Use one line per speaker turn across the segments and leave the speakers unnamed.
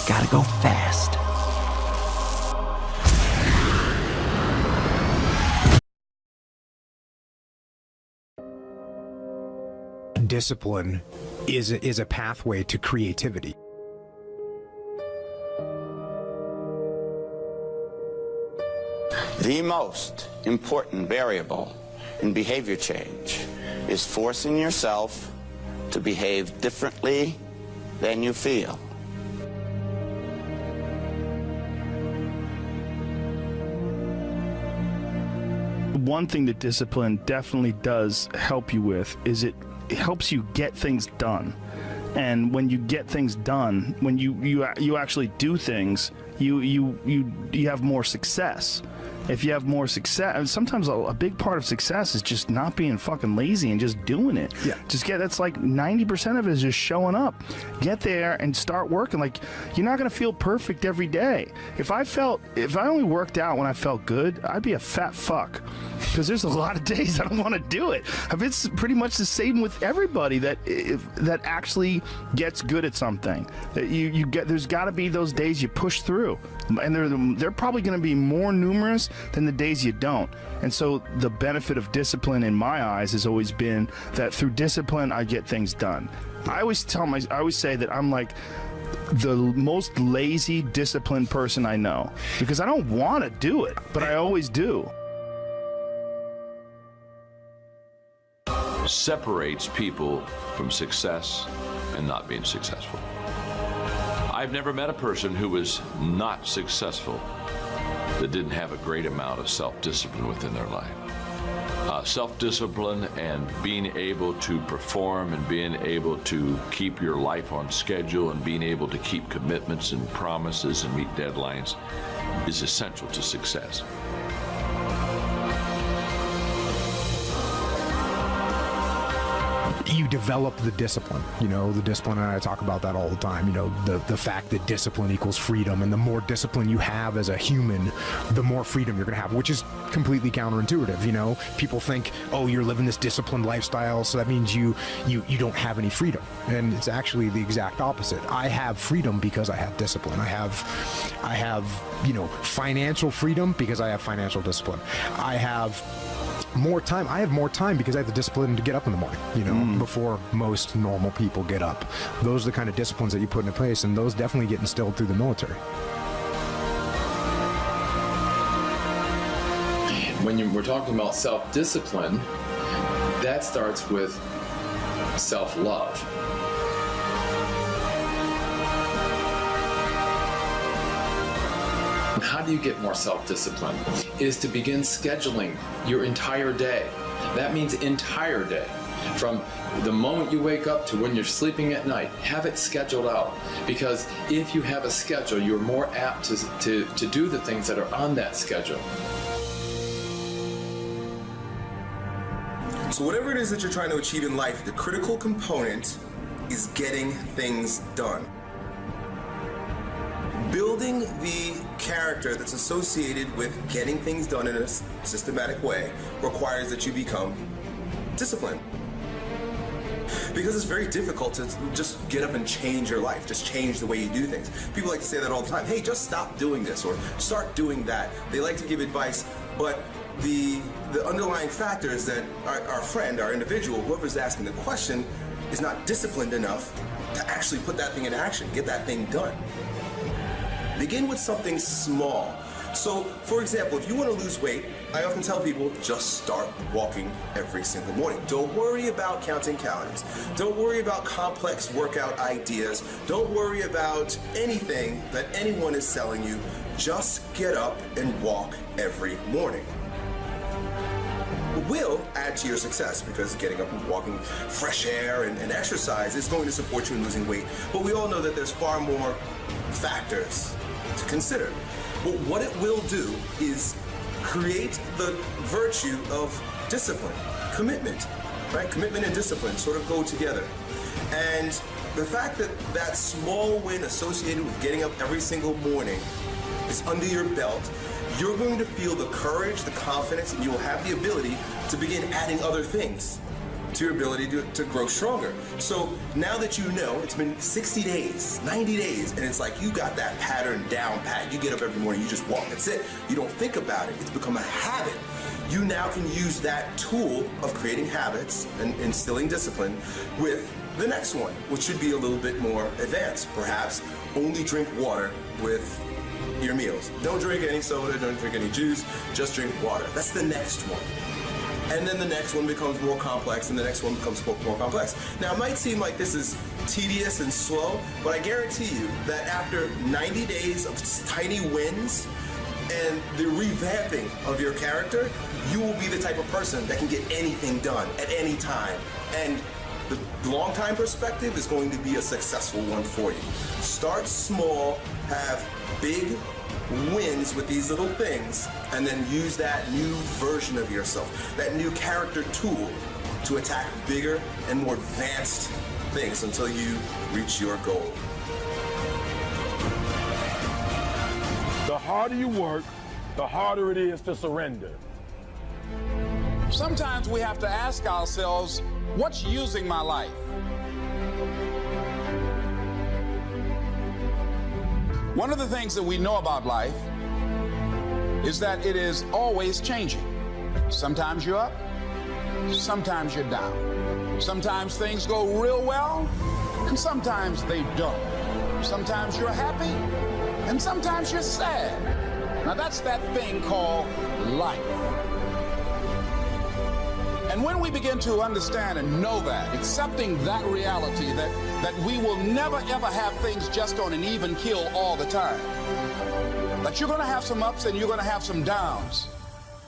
Gotta go fast.
Discipline is a pathway to creativity.
The most important variable in behavior change is forcing yourself to behave differently than you feel.
One thing that discipline definitely does help you with is it helps you get things done. And when you get things done, when you actually do things, you have more success. If you have more success, and sometimes a big part of success is just not being fucking lazy and just doing it.
Yeah.
That's like 90% of it is just showing up. Get there and start working. Like, you're not gonna feel perfect every day. If I only worked out when I felt good, I'd be a fat fuck. Because there's a lot of days I don't want to do it. It's pretty much the same with everybody that actually gets good at something. There's got to be those days you push through, and they're probably going to be more numerous than the days you don't. And so the benefit of discipline in my eyes has always been that through discipline I get things done. I always say that I'm like the most lazy, disciplined person I know, because I don't want to do it, but I always do.
Separates people from success and not being successful. I've never met a person who was not successful that didn't have a great amount of self-discipline within their life. Self-discipline and being able to perform and being able to keep your life on schedule and being able to keep commitments and promises and meet deadlines is essential to success.
You develop the discipline, the discipline, and I talk about that all the time, the fact that discipline equals freedom, and the more discipline you have as a human, the more freedom you're going to have, which is completely counterintuitive. People think, oh, you're living this disciplined lifestyle, so that means you don't have any freedom, and it's actually the exact opposite. I have freedom because I have discipline. I have financial freedom because I have financial discipline. I have more time. I have more time because I have the discipline to get up in the morning, before most normal people get up. Those are the kind of disciplines that you put into place, and those definitely get instilled through the military.
When we're talking about self-discipline, that starts with self-love. How do you get more self-discipline? Is to begin scheduling your entire day. That means entire day. From the moment you wake up to when you're sleeping at night, have it scheduled out. Because if you have a schedule, you're more apt to do the things that are on that schedule.
So whatever it is that you're trying to achieve in life, the critical component is getting things done. Building the character that's associated with getting things done in a systematic way requires that you become disciplined. Because it's very difficult to just get up and change your life, just change the way you do things. People like to say that all the time, hey, just stop doing this or start doing that. They like to give advice, but the underlying factor is that our friend, our individual, whoever's asking the question, is not disciplined enough to actually put that thing in action, get that thing done. Begin with something small. So, for example, if you want to lose weight, I often tell people, just start walking every single morning. Don't worry about counting calories. Don't worry about complex workout ideas. Don't worry about anything that anyone is selling you. Just get up and walk every morning. It will add to your success because getting up and walking fresh air and exercise is going to support you in losing weight. But we all know that there's far more factors to consider. But what it will do is create the virtue of discipline, commitment, right? Commitment and discipline sort of go together. And the fact that that small win associated with getting up every single morning is under your belt, you're going to feel the courage, the confidence, and you will have the ability to begin adding other things to your ability to grow stronger. So now that you know, it's been 60 days, 90 days, and it's like you got that pattern down pat. You get up every morning, you just walk. That's it. You don't think about it. It's become a habit. You now can use that tool of creating habits and instilling discipline with the next one, which should be a little bit more advanced. Perhaps only drink water with your meals. Don't drink any soda, don't drink any juice, just drink water. That's the next one. And then the next one becomes more complex, and the next one becomes more complex. Now, it might seem like this is tedious and slow, but I guarantee you that after 90 days of tiny wins and the revamping of your character, you will be the type of person that can get anything done at any time. And the long-time perspective is going to be a successful one for you. Start small, have big wins with these little things, and then use that new version of yourself, that new character tool to attack bigger and more advanced things until you reach your goal.
The harder you work, the harder it is to surrender.
Sometimes we have to ask ourselves, what's using my life? One of the things that we know about life is that it is always changing. Sometimes you're up, sometimes you're down. Sometimes things go real well, and sometimes they don't. Sometimes you're happy, and sometimes you're sad. Now that's that thing called life. And when we begin to understand and know that, accepting that reality that we will never ever have things just on an even keel all the time, that you're going to have some ups and you're going to have some downs.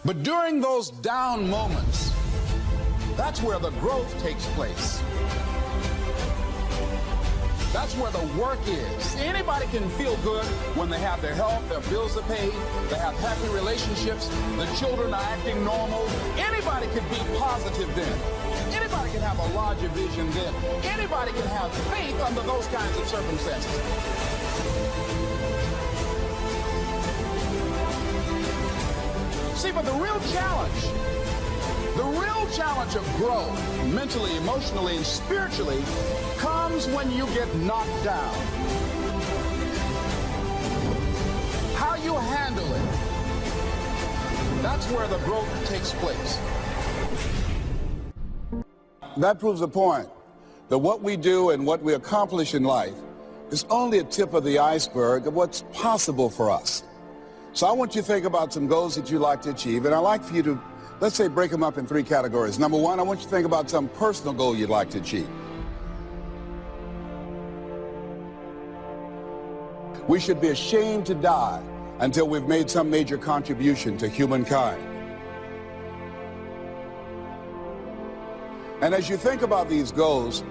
But during those down moments, that's where the growth takes place. That's where the work is. Anybody can feel good when they have their health, their bills are paid, they have happy relationships, the children are acting normal. Anybody can be positive then. Anybody can have a larger vision then. Anybody can have faith under those kinds of circumstances. See, but the real challenge of growth, mentally, emotionally, and spiritually, comes when you get knocked down. How you handle it, that's where the growth takes place.
That proves the point that what we do and what we accomplish in life is only a tip of the iceberg of what's possible for us. So I want you to think about some goals that you'd like to achieve, and I'd like for you to, let's say, break them up in 3 categories. Number 1, I want you to think about some personal goal you'd like to achieve. We should be ashamed to die until we've made some major contribution to humankind. And as you think about these goals,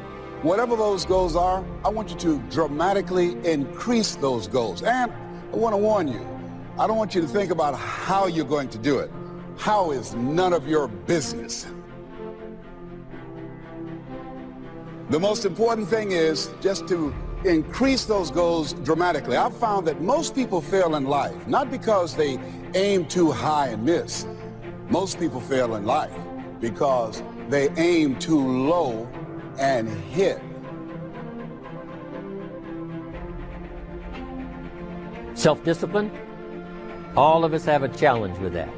whatever those goals are, I want you to dramatically increase those goals. And I want to warn you, I don't want you to think about how you're going to do it. How is none of your business. The most important thing is just to increase those goals dramatically. I've found that most people fail in life, not because they aim too high and miss. Most people fail in life because they aim too low and hit.
Self-discipline, all of us have a challenge with that.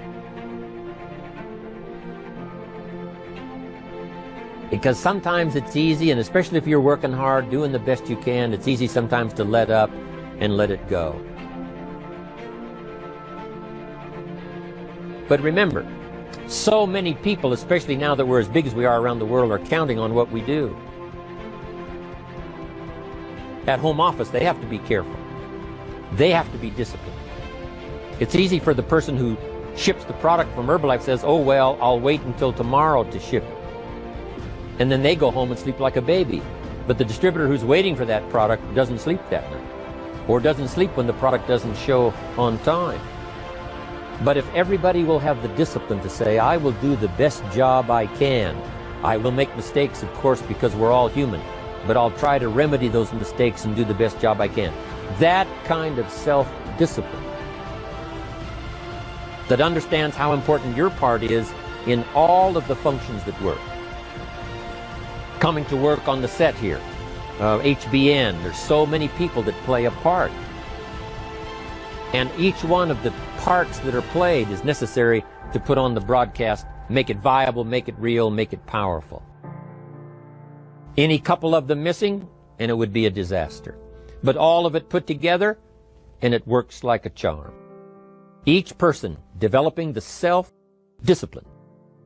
Because sometimes it's easy, and especially if you're working hard, doing the best you can, it's easy sometimes to let up and let it go. But remember, so many people, especially now that we're as big as we are around the world, are counting on what we do. At home office, they have to be careful. They have to be disciplined. It's easy for the person who ships the product from Herbalife says, oh, well, I'll wait until tomorrow to ship it. And then they go home and sleep like a baby. But the distributor who's waiting for that product doesn't sleep that night, or doesn't sleep when the product doesn't show on time. But if everybody will have the discipline to say, I will do the best job I can. I will make mistakes, of course, because we're all human, but I'll try to remedy those mistakes and do the best job I can. That kind of self-discipline that understands how important your part is in all of the functions that work. coming to work on the set here, HBN. There's so many people that play a part. And each one of the parts that are played is necessary to put on the broadcast, make it viable, make it real, make it powerful. Any couple of them missing, and it would be a disaster. But all of it put together, and it works like a charm. Each person developing the self-discipline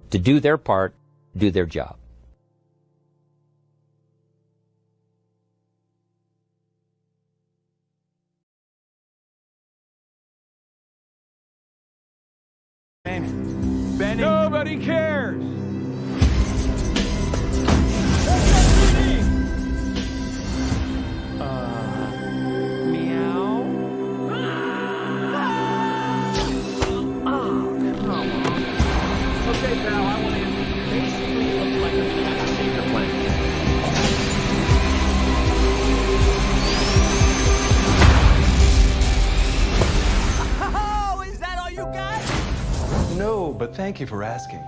to do their part, do their job.
Benny. Nobody cares. Meow. Oh, come on. Okay, pal, I want to answer. Basically, it looks like a senior plan.
Oh, is that all you got?
No, but thank you for asking.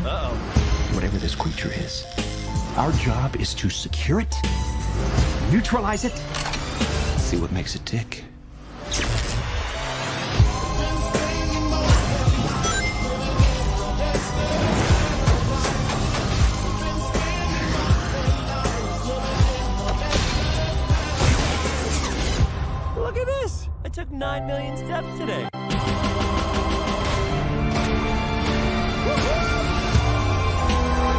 Uh-oh.
Whatever this creature is, our job is to secure it, neutralize it, see what makes it tick.
Look at this! I took 9 million steps today.